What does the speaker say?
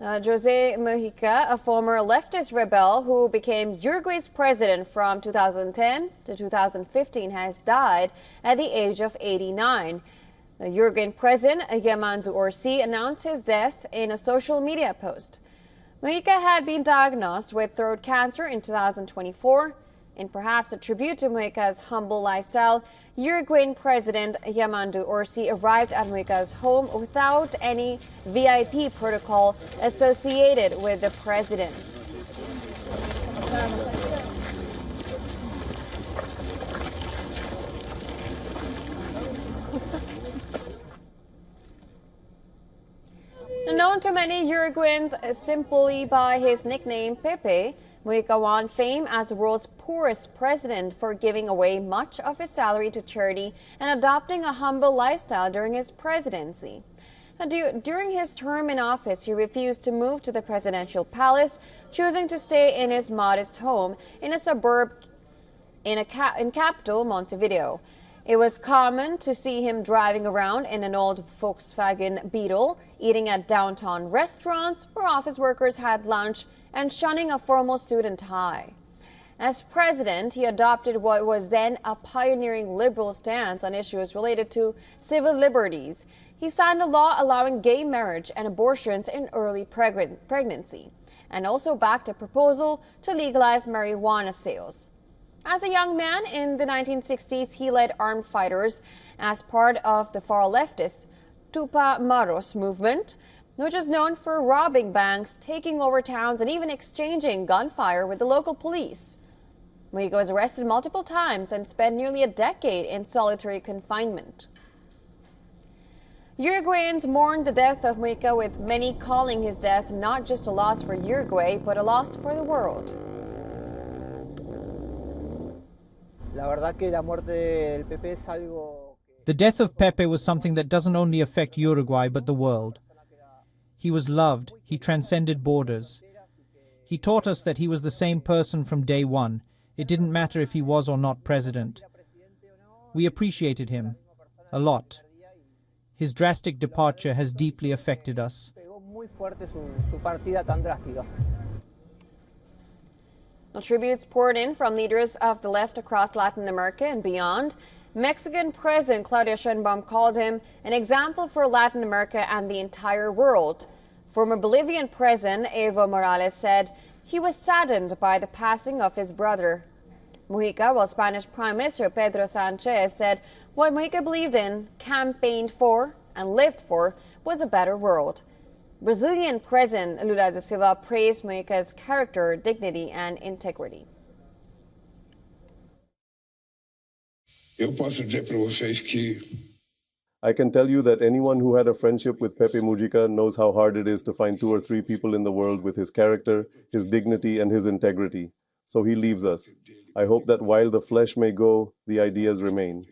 José Mujica, a former leftist rebel who became Uruguay's president from 2010 to 2015, has died at the age of 89. The Uruguayan president, Yamandu Orsi, announced his death in a social media post. Mujica had been diagnosed with throat cancer in 2024. In perhaps a tribute to Mujica's humble lifestyle, Uruguayan President Yamandu Orsi arrived at Mujica's home without any VIP protocol associated with the president. Known to many Uruguayans simply by his nickname Pepe, Mujica won fame as the world's poorest president for giving away much of his salary to charity and adopting a humble lifestyle during his presidency. During his term in office, he refused to move to the presidential palace, choosing to stay in his modest home in a suburb in capital Montevideo. It was common to see him driving around in an old Volkswagen Beetle, eating at downtown restaurants where office workers had lunch, and shunning a formal suit and tie. As president, he adopted what was then a pioneering liberal stance on issues related to civil liberties. He signed a law allowing gay marriage and abortions in early pregnancy, and also backed a proposal to legalize marijuana sales. As a young man in the 1960s, he led armed fighters as part of the far leftist Tupamaros movement, which is known for robbing banks, taking over towns, and even exchanging gunfire with the local police. Mujica was arrested multiple times and spent nearly a decade in solitary confinement. Uruguayans mourned the death of Mujica, with many calling his death not just a loss for Uruguay, but a loss for the world. The death of Pepe was something that doesn't only affect Uruguay, but the world. He was loved. He transcended borders. He taught us that he was the same person from day one. It didn't matter if he was or not president. We appreciated him a lot. His drastic departure has deeply affected us. The tributes poured in from leaders of the left across Latin America and beyond. Mexican President Claudia Sheinbaum called him an example for Latin America and the entire world. Former Bolivian President Evo Morales said he was saddened by the passing of his brother. Mujica, while Spanish Prime Minister Pedro Sanchez said what Mujica believed in, campaigned for, and lived for was a better world. Brazilian President Lula da Silva praised Mujica's character, dignity, and integrity. I can tell you that anyone who had a friendship with Pepe Mujica knows how hard it is to find 2 or 3 people in the world with his character, his dignity, and his integrity. So he leaves us. I hope that while the flesh may go, the ideas remain.